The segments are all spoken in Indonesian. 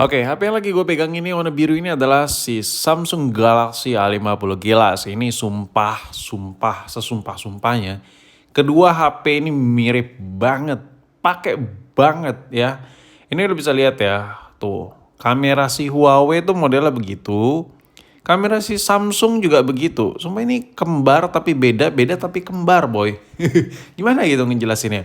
Oke, HP yang lagi gue pegang ini warna biru ini adalah si Samsung Galaxy A50. Gila sih, ini sumpah, sesumpah-sumpahnya. Kedua HP ini mirip banget, pakai banget ya. Ini lo bisa lihat ya, tuh. Kamera si Huawei tuh modelnya begitu. Kamera si Samsung juga begitu. Sumpah ini kembar tapi beda, beda tapi kembar boy. Gimana gitu ngejelasinnya?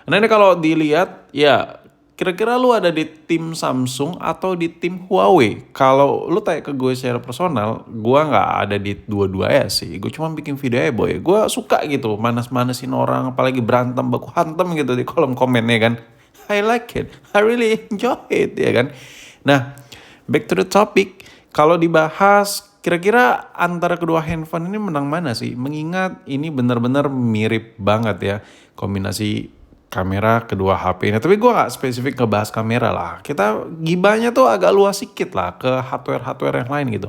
Nah ini kalau dilihat ya kira-kira lu ada di tim Samsung atau di tim Huawei? Kalau lu tanya ke gue secara personal, gue nggak ada di dua-duanya sih. Gue cuma bikin video ya boy. Gue suka gitu manas-manasin orang, apalagi berantem baku hantem gitu di kolom komennya kan. I like it, I really enjoy it ya kan. Nah, back to the topic. Kalau dibahas kira-kira antara kedua handphone ini menang mana sih? Mengingat ini benar-benar mirip banget ya kombinasi kamera kedua HP ini. Tapi gue gak spesifik ngebahas kamera lah. Kita gibahnya tuh agak luas sedikit lah ke hardware-hardware yang lain gitu.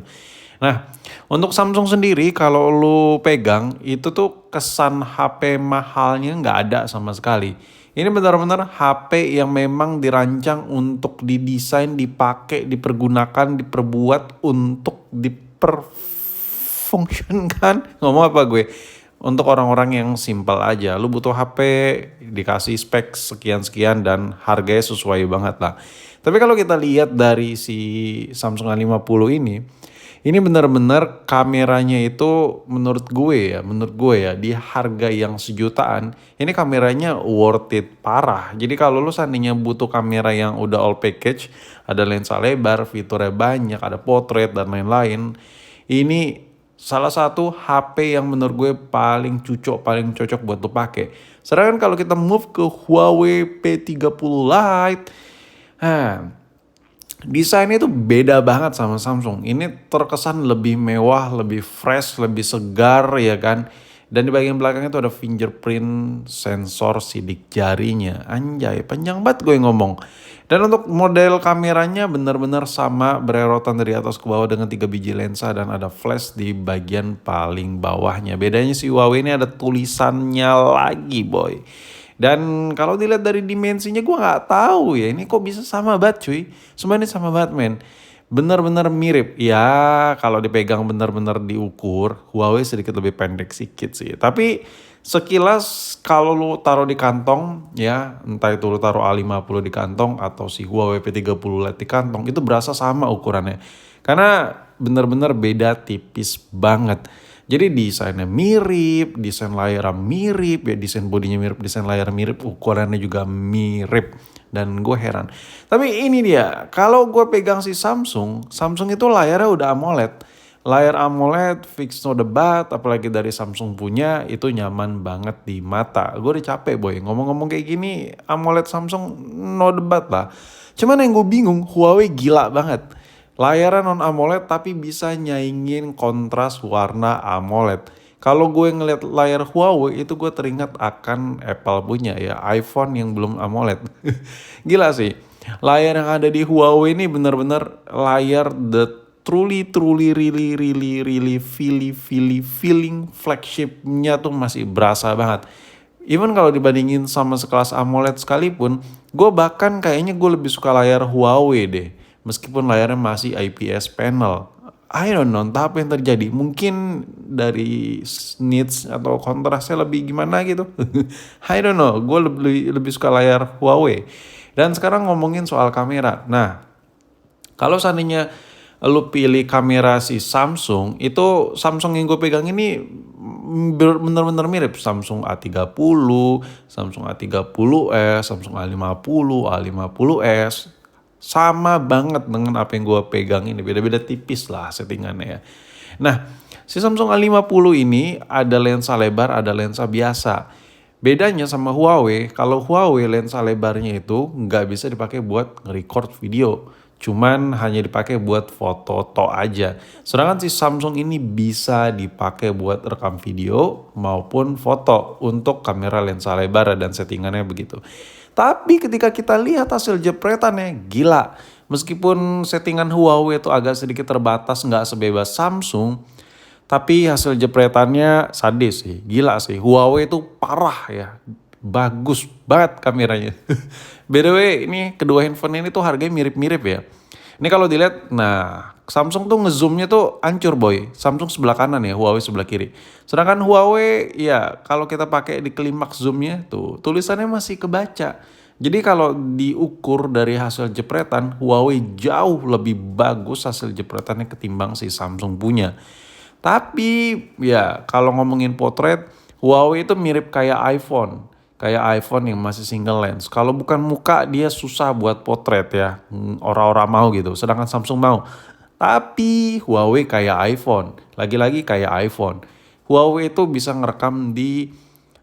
Nah, untuk Samsung sendiri kalau lu pegang itu tuh kesan HP mahalnya nggak ada sama sekali. Ini benar-benar HP yang memang dirancang untuk didesain, dipakai, dipergunakan, diperbuat untuk diperfungsikan. Ngomong apa gue? Untuk orang-orang yang simpel aja, lu butuh HP dikasih spek sekian-sekian dan harganya sesuai banget lah. Tapi kalau kita lihat dari si Samsung A50 ini benar-benar kameranya itu menurut gue ya di harga yang sejutaan, ini kameranya worth it parah. Jadi kalau lu seandainya butuh kamera yang udah all package, ada lensa lebar, fiturnya banyak, ada portrait dan lain-lain, ini salah satu HP yang menurut gue paling cocok buat lo pakai. Sedangkan kalau kita move ke Huawei P30 Lite, desainnya itu beda banget sama Samsung. Ini terkesan lebih mewah, lebih fresh, lebih segar ya kan. Dan di bagian belakang itu ada fingerprint sensor sidik jarinya. Anjay, panjang banget gue ngomong. Dan untuk model kameranya benar-benar sama, bererotan dari atas ke bawah dengan 3 biji lensa dan ada flash di bagian paling bawahnya. Bedanya si Huawei ini ada tulisannya lagi boy. Dan kalau dilihat dari dimensinya gue nggak tahu ya ini kok bisa sama banget cuy. Semua ini sama banget men. Benar-benar mirip. Ya kalau dipegang benar-benar diukur Huawei sedikit lebih pendek sedikit sih. Tapi sekilas kalau lu taruh di kantong ya entah itu lu taruh A50 di kantong atau si Huawei P30 Lite di kantong itu berasa sama ukurannya. Karena benar-benar beda tipis banget. Jadi desainnya mirip, desain layarnya mirip, ya desain bodinya mirip, desain layar mirip, ukurannya juga mirip. Dan gue heran. Tapi ini dia, kalau gue pegang si Samsung, Samsung itu layarnya udah AMOLED. Layar AMOLED fix no debat, apalagi dari Samsung punya, itu nyaman banget di mata. Gue udah capek boy, ngomong-ngomong kayak gini, AMOLED Samsung no debat lah. Cuman yang gue bingung, Huawei gila banget. Layarnya non AMOLED tapi bisa nyaingin kontras warna AMOLED. Kalau gue ngeliat layar Huawei itu gue teringat akan Apple punya ya iPhone yang belum AMOLED. Gila sih. Layar yang ada di Huawei ini bener-bener layar the truly really feeling flagshipnya tuh masih berasa banget. Even kalau dibandingin sama sekelas AMOLED sekalipun, gue bahkan kayaknya gue lebih suka layar Huawei deh. Meskipun layarnya masih IPS panel. I don't know, entah apa yang terjadi. Mungkin dari nits atau kontrasnya lebih gimana gitu. I don't know, gue lebih suka layar Huawei. Dan sekarang ngomongin soal kamera. Nah, kalau seandainya lu pilih kamera si Samsung, itu Samsung yang gue pegang ini bener-bener mirip. Samsung A30, Samsung A30s, Samsung A50, A50s. Sama banget dengan apa yang gue pegang ini. Beda-beda tipis lah settingannya ya. Nah, si Samsung A50 ini ada lensa lebar, ada lensa biasa. Bedanya sama Huawei, kalau Huawei lensa lebarnya itu nggak bisa dipakai buat nge-record video. Cuman hanya dipakai buat foto aja. Sedangkan si Samsung ini bisa dipakai buat rekam video maupun foto untuk kamera lensa lebar dan settingannya begitu. Tapi ketika kita lihat hasil jepretannya, gila. Meskipun settingan Huawei itu agak sedikit terbatas, nggak sebebas Samsung, tapi hasil jepretannya sadis sih, gila sih. Huawei itu parah ya, bagus banget kameranya. By the way, ini kedua handphone ini tuh harganya mirip-mirip ya. Ini kalau dilihat, nah Samsung tuh ngezoomnya tuh hancur boy. Samsung sebelah kanan ya, Huawei sebelah kiri. Sedangkan Huawei ya kalau kita pakai di klimaks zoomnya tuh tulisannya masih kebaca. Jadi kalau diukur dari hasil jepretan, Huawei jauh lebih bagus hasil jepretannya ketimbang si Samsung punya. Tapi ya kalau ngomongin potret, Huawei itu mirip kayak iPhone. Kayak iPhone yang masih single lens. Kalau bukan muka dia susah buat potret ya. Orang-orang mau gitu. Sedangkan Samsung mau. Tapi Huawei kayak iPhone. Lagi-lagi kayak iPhone. Huawei itu bisa ngerekam di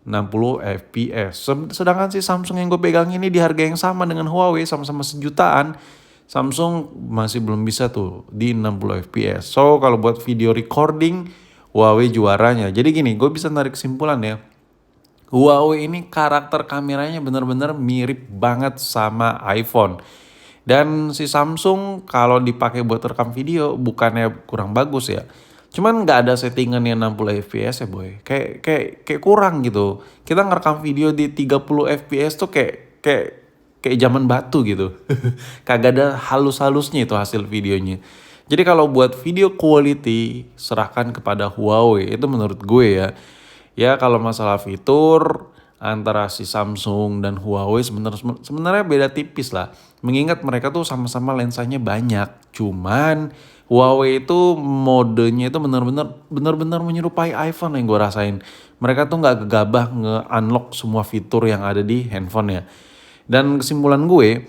60 fps. Sedangkan si Samsung yang gue pegang ini di harga yang sama dengan Huawei, sama-sama sejutaan. Samsung masih belum bisa tuh di 60 fps. So kalau buat video recording, Huawei juaranya. Jadi gini, gue bisa narik kesimpulan ya. Huawei ini karakter kameranya bener-bener mirip banget sama iPhone. Dan si Samsung kalau dipakai buat rekam video bukannya kurang bagus ya. Cuman nggak ada settingan yang 60 fps ya boy. Kayak kurang gitu. Kita ngerekam video di 30 fps tuh kayak zaman batu gitu. Kagak ada halus-halusnya itu hasil videonya. Jadi kalau buat video quality serahkan kepada Huawei itu menurut gue ya. Ya kalau masalah fitur antara si Samsung dan Huawei sebenarnya beda tipis lah. Mengingat mereka tuh sama-sama lensanya banyak. Cuman Huawei itu modenya itu benar-benar menyerupai iPhone yang gue rasain. Mereka tuh nggak gegabah nge-unlock semua fitur yang ada di handphone ya. Dan kesimpulan gue,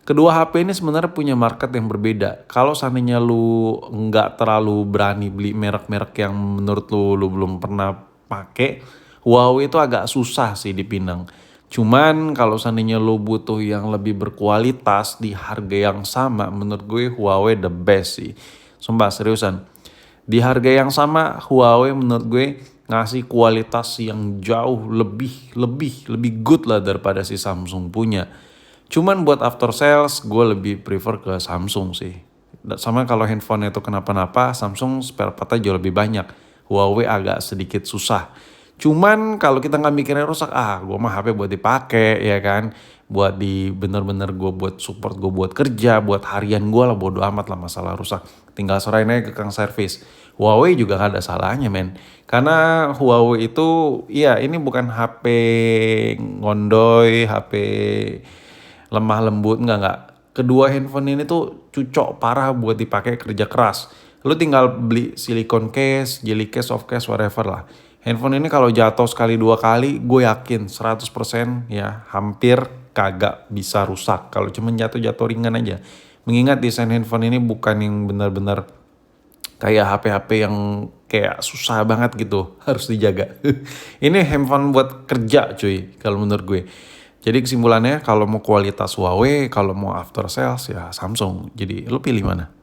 kedua HP ini sebenarnya punya market yang berbeda. Kalau seandainya lu nggak terlalu berani beli merek-merek yang menurut lu belum pernah pakai, Huawei itu agak susah sih dipinang. Cuman kalau seandainya lu butuh yang lebih berkualitas di harga yang sama, menurut gue Huawei the best sih. Sumpah seriusan. Di harga yang sama, Huawei menurut gue ngasih kualitas yang jauh lebih good lah daripada si Samsung punya. Cuman buat after sales, gue lebih prefer ke Samsung sih. Sama kalau handphone itu kenapa-napa, Samsung spare partnya jauh lebih banyak. Huawei agak sedikit susah. Cuman kalau kita nggak mikirnya rusak, gue mah HP buat dipakai ya kan. Buat di bener-bener gue buat support, gue buat kerja, buat harian gue lah, bodo amat lah masalah rusak. Tinggal serahin aja ke kang servis. Huawei juga gak ada salahnya men. Karena Huawei itu, iya ini bukan HP ngondoy, HP lemah lembut, enggak. Kedua handphone ini tuh cucok parah buat dipakai kerja keras. Lu tinggal beli silicone case, jelly case, soft case, whatever lah. Handphone ini kalau jatuh sekali dua kali, gue yakin 100% ya hampir kagak bisa rusak. Kalau cuma jatuh-jatuh ringan aja. Mengingat desain handphone ini bukan yang benar-benar kayak HP-HP yang kayak susah banget gitu, harus dijaga. Ini handphone buat kerja cuy, kalau menurut gue. Jadi kesimpulannya kalau mau kualitas Huawei, kalau mau after sales ya Samsung. Jadi lu pilih mana?